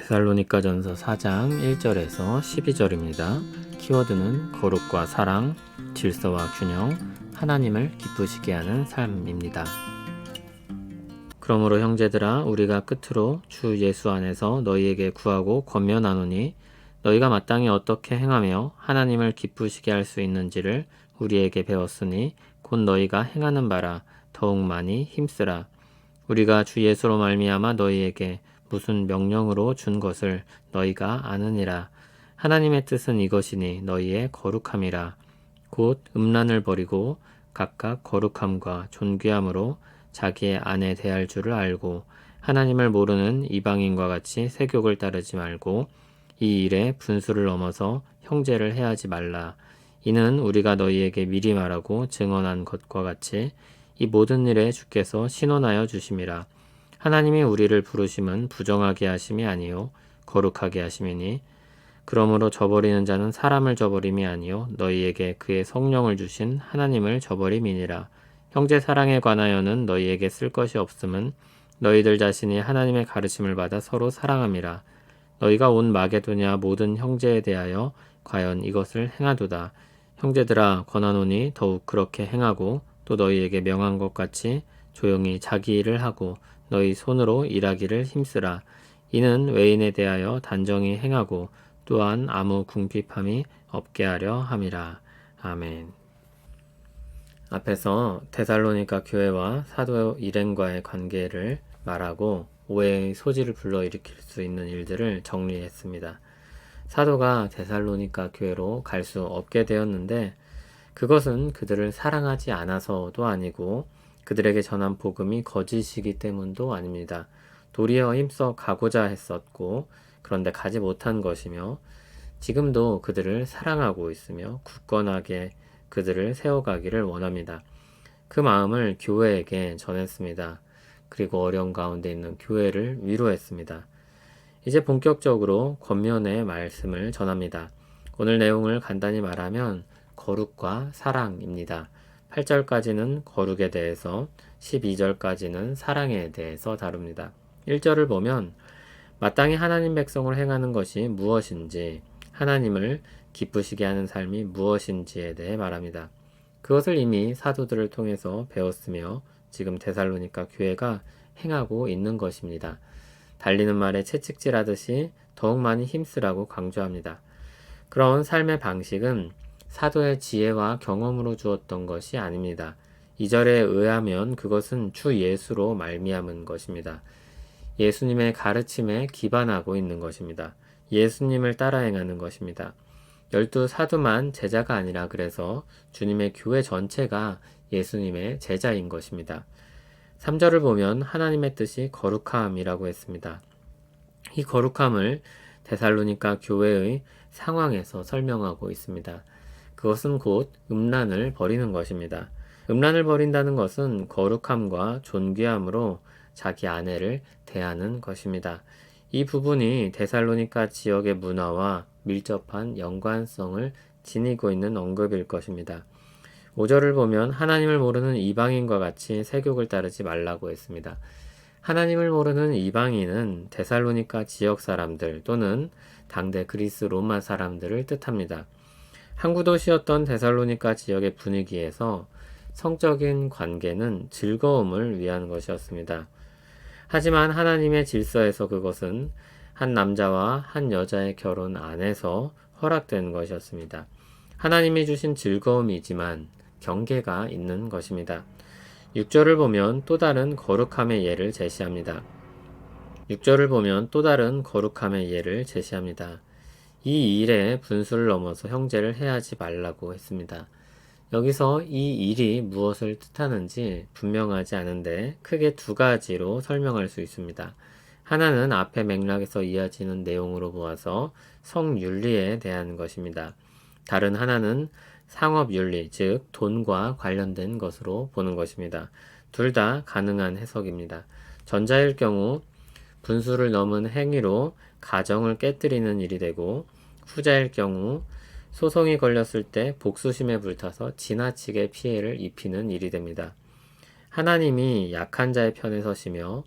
데살로니가전서 4장 1절에서 12절입니다. 키워드는 거룩과 사랑, 질서와 균형, 하나님을 기쁘시게 하는 삶입니다. 그러므로 형제들아, 우리가 끝으로 주 예수 안에서 너희에게 구하고 권면하노니 너희가 마땅히 어떻게 행하며 하나님을 기쁘시게 할 수 있는지를 우리에게 배웠으니 곧 너희가 행하는 바라 더욱 많이 힘쓰라. 우리가 주 예수로 말미암아 너희에게 무슨 명령으로 준 것을 너희가 아느니라. 하나님의 뜻은 이것이니 너희의 거룩함이라. 곧 음란을 버리고 각각 거룩함과 존귀함으로 자기의 아내 대할 줄을 알고 하나님을 모르는 이방인과 같이 세욕을 따르지 말고 이 일에 분수를 넘어서 형제를 해하지 말라. 이는 우리가 너희에게 미리 말하고 증언한 것과 같이 이 모든 일에 주께서 신원하여 주심이라. 하나님이 우리를 부르심은 부정하게 하심이 아니요 거룩하게 하심이니 그러므로 저버리는 자는 사람을 저버림이 아니요 너희에게 그의 성령을 주신 하나님을 저버림이니라. 형제 사랑에 관하여는 너희에게 쓸 것이 없음은 너희들 자신이 하나님의 가르침을 받아 서로 사랑함이라. 너희가 온 마게도냐 모든 형제에 대하여 과연 이것을 행하도다. 형제들아, 권하노니 더욱 그렇게 행하고 또 너희에게 명한 것 같이 조용히 자기 일을 하고 너희 손으로 일하기를 힘쓰라. 이는 외인에 대하여 단정히 행하고 또한 아무 궁핍함이 없게 하려 함이라. 아멘. 앞에서 데살로니가 교회와 사도 일행과의 관계를 말하고 오해의 소지를 불러일으킬 수 있는 일들을 정리했습니다. 사도가 데살로니가 교회로 갈 수 없게 되었는데 그것은 그들을 사랑하지 않아서도 아니고 그들에게 전한 복음이 거짓이기 때문도 아닙니다. 도리어 힘써 가고자 했었고 그런데 가지 못한 것이며 지금도 그들을 사랑하고 있으며 굳건하게 그들을 세워가기를 원합니다. 그 마음을 교회에게 전했습니다. 그리고 어려운 가운데 있는 교회를 위로했습니다. 이제 본격적으로 권면의 말씀을 전합니다. 오늘 내용을 간단히 말하면 거룩과 사랑입니다. 8절까지는 거룩에 대해서 12절까지는 사랑에 대해서 다룹니다. 1절을 보면 마땅히 하나님 백성을 행하는 것이 무엇인지, 하나님을 기쁘시게 하는 삶이 무엇인지에 대해 말합니다. 그것을 이미 사도들을 통해서 배웠으며 지금 데살로니가 교회가 행하고 있는 것입니다. 달리는 말에 채찍질하듯이 더욱 많이 힘쓰라고 강조합니다. 그런 삶의 방식은 사도의 지혜와 경험으로 주었던 것이 아닙니다. 2절에 의하면 그것은 주 예수로 말미암은 것입니다. 예수님의 가르침에 기반하고 있는 것입니다. 예수님을 따라 행하는 것입니다. 12 사도만 제자가 아니라 그래서 주님의 교회 전체가 예수님의 제자인 것입니다. 3절을 보면 하나님의 뜻이 거룩함이라고 했습니다. 이 거룩함을 데살로니가 교회의 상황에서 설명하고 있습니다. 그것은 곧 음란을 버리는 것입니다. 음란을 버린다는 것은 거룩함과 존귀함으로 자기 아내를 대하는 것입니다. 이 부분이 데살로니가 지역의 문화와 밀접한 연관성을 지니고 있는 언급일 것입니다. 5절을 보면 하나님을 모르는 이방인과 같이 세욕을 따르지 말라고 했습니다. 하나님을 모르는 이방인은 데살로니가 지역 사람들 또는 당대 그리스 로마 사람들을 뜻합니다. 항구 도시였던 데살로니가 지역의 분위기에서 성적인 관계는 즐거움을 위한 것이었습니다. 하지만 하나님의 질서에서 그것은 한 남자와 한 여자의 결혼 안에서 허락된 것이었습니다. 하나님이 주신 즐거움이지만 경계가 있는 것입니다. 6절을 보면 또 다른 거룩함의 예를 제시합니다. 6절을 보면 또 다른 거룩함의 예를 제시합니다. 이 일에 분수를 넘어서 형제를 해하지 말라고 했습니다. 여기서 이 일이 무엇을 뜻하는지 분명하지 않은데 크게 두 가지로 설명할 수 있습니다. 하나는 앞의 맥락에서 이어지는 내용으로 보아서 성윤리에 대한 것입니다. 다른 하나는 상업윤리, 즉 돈과 관련된 것으로 보는 것입니다. 둘 다 가능한 해석입니다. 전자일 경우 분수를 넘은 행위로 가정을 깨뜨리는 일이 되고 후자일 경우 소송이 걸렸을 때 복수심에 불타서 지나치게 피해를 입히는 일이 됩니다. 하나님이 약한 자의 편에 서시며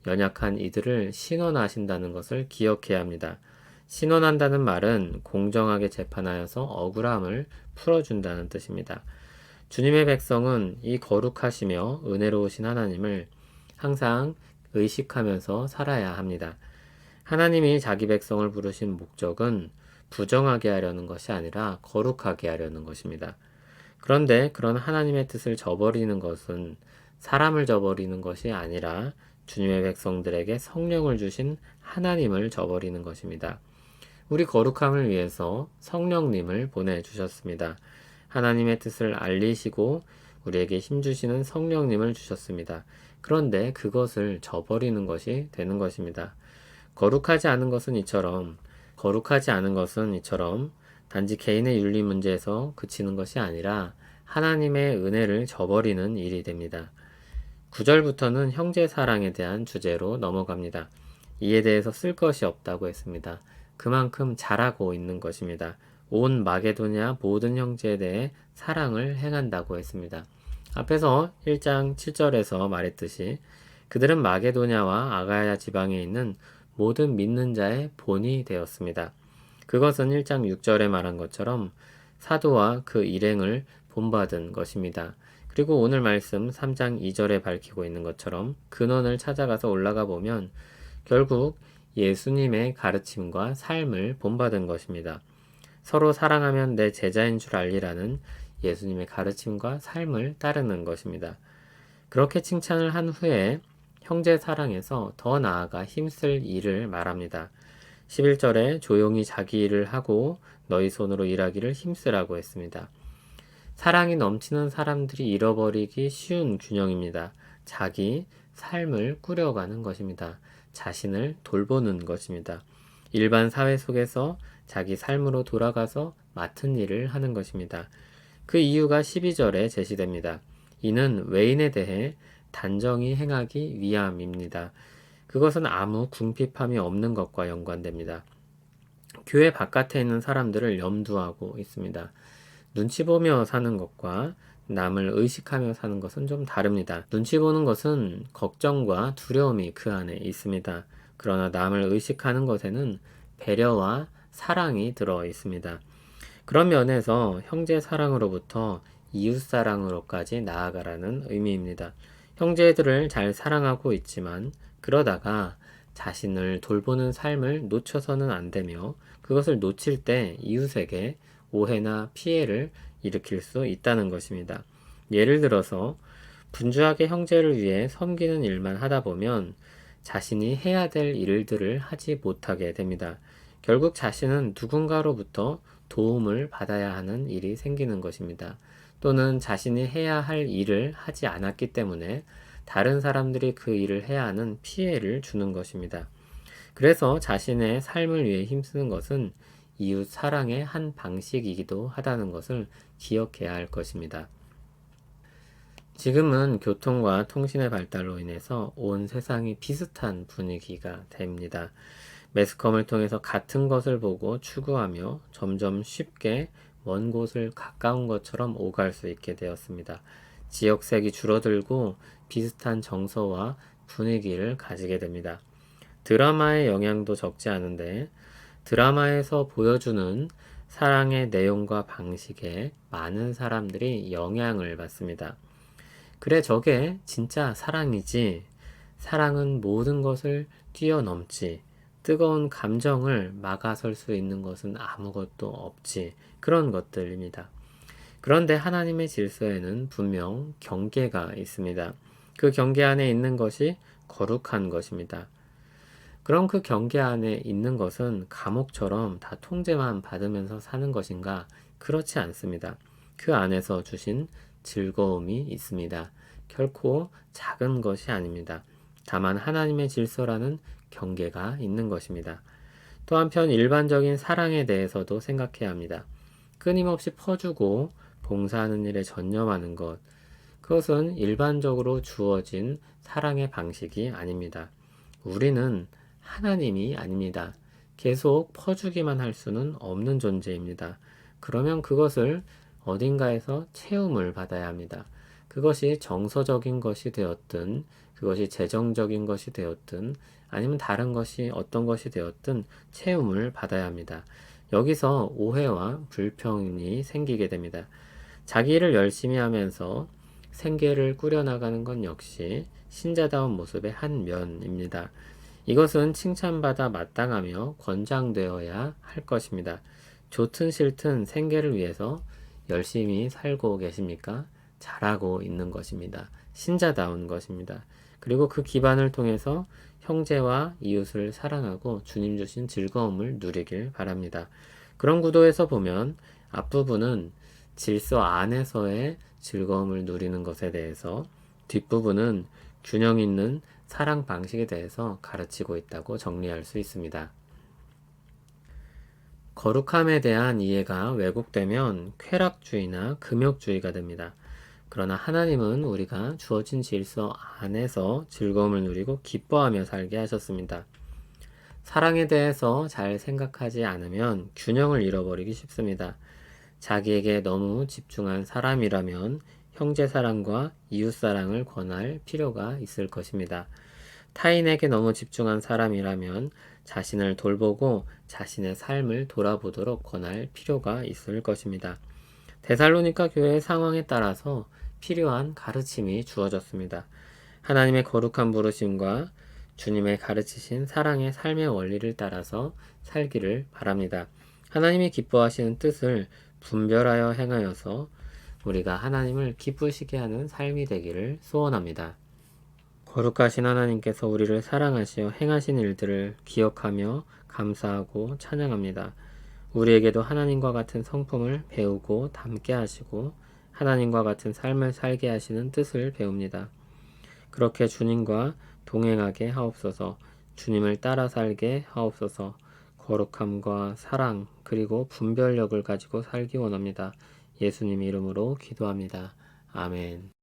연약한 이들을 신원하신다는 것을 기억해야 합니다. 신원한다는 말은 공정하게 재판하여서 억울함을 풀어준다는 뜻입니다. 주님의 백성은 이 거룩하시며 은혜로우신 하나님을 항상 의식하면서 살아야 합니다. 하나님이 자기 백성을 부르신 목적은 부정하게 하려는 것이 아니라 거룩하게 하려는 것입니다. 그런데 그런 하나님의 뜻을 저버리는 것은 사람을 저버리는 것이 아니라 주님의 백성들에게 성령을 주신 하나님을 저버리는 것입니다. 우리 거룩함을 위해서 성령님을 보내주셨습니다. 하나님의 뜻을 알리시고 우리에게 힘주시는 성령님을 주셨습니다. 그런데 그것을 저버리는 것이 되는 것입니다. 거룩하지 않은 것은 이처럼 단지 개인의 윤리 문제에서 그치는 것이 아니라 하나님의 은혜를 저버리는 일이 됩니다. 9절부터는 형제 사랑에 대한 주제로 넘어갑니다. 이에 대해서 쓸 것이 없다고 했습니다. 그만큼 잘하고 있는 것입니다. 온 마게도냐 모든 형제에 대해 사랑을 행한다고 했습니다. 앞에서 1장 7절에서 말했듯이 그들은 마게도냐와 아가야 지방에 있는 모든 믿는 자의 본이 되었습니다. 그것은 1장 6절에 말한 것처럼 사도와 그 일행을 본받은 것입니다. 그리고 오늘 말씀 3장 2절에 밝히고 있는 것처럼 근원을 찾아가서 올라가 보면 결국 예수님의 가르침과 삶을 본받은 것입니다. 서로 사랑하면 내 제자인 줄 알리라는 예수님의 가르침과 삶을 따르는 것입니다. 그렇게 칭찬을 한 후에 형제 사랑에서 더 나아가 힘쓸 일을 말합니다. 11절에 조용히 자기 일을 하고 너희 손으로 일하기를 힘쓰라고 했습니다. 사랑이 넘치는 사람들이 잃어버리기 쉬운 균형입니다. 자기 삶을 꾸려가는 것입니다. 자신을 돌보는 것입니다. 일반 사회 속에서 자기 삶으로 돌아가서 맡은 일을 하는 것입니다. 그 이유가 12절에 제시됩니다. 이는 외인에 대해 단정히 행하기 위함입니다. 그것은 아무 궁핍함이 없는 것과 연관됩니다. 교회 바깥에 있는 사람들을 염두하고 있습니다. 눈치 보며 사는 것과 남을 의식하며 사는 것은 좀 다릅니다. 눈치 보는 것은 걱정과 두려움이 그 안에 있습니다. 그러나 남을 의식하는 것에는 배려와 사랑이 들어 있습니다. 그런 면에서 형제 사랑으로부터 이웃 사랑으로까지 나아가라는 의미입니다. 형제들을 잘 사랑하고 있지만 그러다가 자신을 돌보는 삶을 놓쳐서는 안 되며 그것을 놓칠 때 이웃에게 오해나 피해를 일으킬 수 있다는 것입니다. 예를 들어서 분주하게 형제를 위해 섬기는 일만 하다 보면 자신이 해야 될 일들을 하지 못하게 됩니다. 결국 자신은 누군가로부터 도움을 받아야 하는 일이 생기는 것입니다. 또는 자신이 해야 할 일을 하지 않았기 때문에 다른 사람들이 그 일을 해야 하는 피해를 주는 것입니다. 그래서 자신의 삶을 위해 힘쓰는 것은 이웃 사랑의 한 방식이기도 하다는 것을 기억해야 할 것입니다. 지금은 교통과 통신의 발달로 인해서 온 세상이 비슷한 분위기가 됩니다. 매스컴을 통해서 같은 것을 보고 추구하며 점점 쉽게 먼 곳을 가까운 것처럼 오갈 수 있게 되었습니다. 지역색이 줄어들고 비슷한 정서와 분위기를 가지게 됩니다. 드라마의 영향도 적지 않은데 드라마에서 보여주는 사랑의 내용과 방식에 많은 사람들이 영향을 받습니다. 그래, 저게 진짜 사랑이지. 사랑은 모든 것을 뛰어넘지. 뜨거운 감정을 막아설 수 있는 것은 아무것도 없지. 그런 것들입니다. 그런데 하나님의 질서에는 분명 경계가 있습니다. 그 경계 안에 있는 것이 거룩한 것입니다. 그럼 그 경계 안에 있는 것은 감옥처럼 다 통제만 받으면서 사는 것인가? 그렇지 않습니다. 그 안에서 주신 즐거움이 있습니다. 결코 작은 것이 아닙니다. 다만 하나님의 질서라는 경계가 있는 것입니다. 또 한편 일반적인 사랑에 대해서도 생각해야 합니다. 끊임없이 퍼주고 봉사하는 일에 전념하는 것, 그것은 일반적으로 주어진 사랑의 방식이 아닙니다. 우리는 하나님이 아닙니다. 계속 퍼주기만 할 수는 없는 존재입니다. 그러면 그것을 어딘가에서 채움을 받아야 합니다. 그것이 정서적인 것이 되었든 그것이 재정적인 것이 되었든 아니면 다른 것이 어떤 것이 되었든 채움을 받아야 합니다. 여기서 오해와 불평이 생기게 됩니다. 자기 일을 열심히 하면서 생계를 꾸려나가는 건 역시 신자다운 모습의 한 면입니다. 이것은 칭찬받아 마땅하며 권장되어야 할 것입니다. 좋든 싫든 생계를 위해서 열심히 살고 계십니까? 잘하고 있는 것입니다. 신자다운 것입니다. 그리고 그 기반을 통해서 형제와 이웃을 사랑하고 주님 주신 즐거움을 누리길 바랍니다. 그런 구도에서 보면 앞부분은 질서 안에서의 즐거움을 누리는 것에 대해서, 뒷부분은 균형 있는 사랑 방식에 대해서 가르치고 있다고 정리할 수 있습니다. 거룩함에 대한 이해가 왜곡되면 쾌락주의나 금욕주의가 됩니다. 그러나 하나님은 우리가 주어진 질서 안에서 즐거움을 누리고 기뻐하며 살게 하셨습니다. 사랑에 대해서 잘 생각하지 않으면 균형을 잃어버리기 쉽습니다. 자기에게 너무 집중한 사람이라면 형제 사랑과 이웃 사랑을 권할 필요가 있을 것입니다. 타인에게 너무 집중한 사람이라면 자신을 돌보고 자신의 삶을 돌아보도록 권할 필요가 있을 것입니다. 데살로니가 교회의 상황에 따라서 필요한 가르침이 주어졌습니다. 하나님의 거룩한 부르심과 주님의 가르치신 사랑의 삶의 원리를 따라서 살기를 바랍니다. 하나님이 기뻐하시는 뜻을 분별하여 행하여서 우리가 하나님을 기쁘시게 하는 삶이 되기를 소원합니다. 거룩하신 하나님께서 우리를 사랑하시어 행하신 일들을 기억하며 감사하고 찬양합니다. 우리에게도 하나님과 같은 성품을 배우고 담게 하시고 하나님과 같은 삶을 살게 하시는 뜻을 배웁니다. 그렇게 주님과 동행하게 하옵소서. 주님을 따라 살게 하옵소서. 거룩함과 사랑 그리고 분별력을 가지고 살기 원합니다. 예수님 이름으로 기도합니다. 아멘.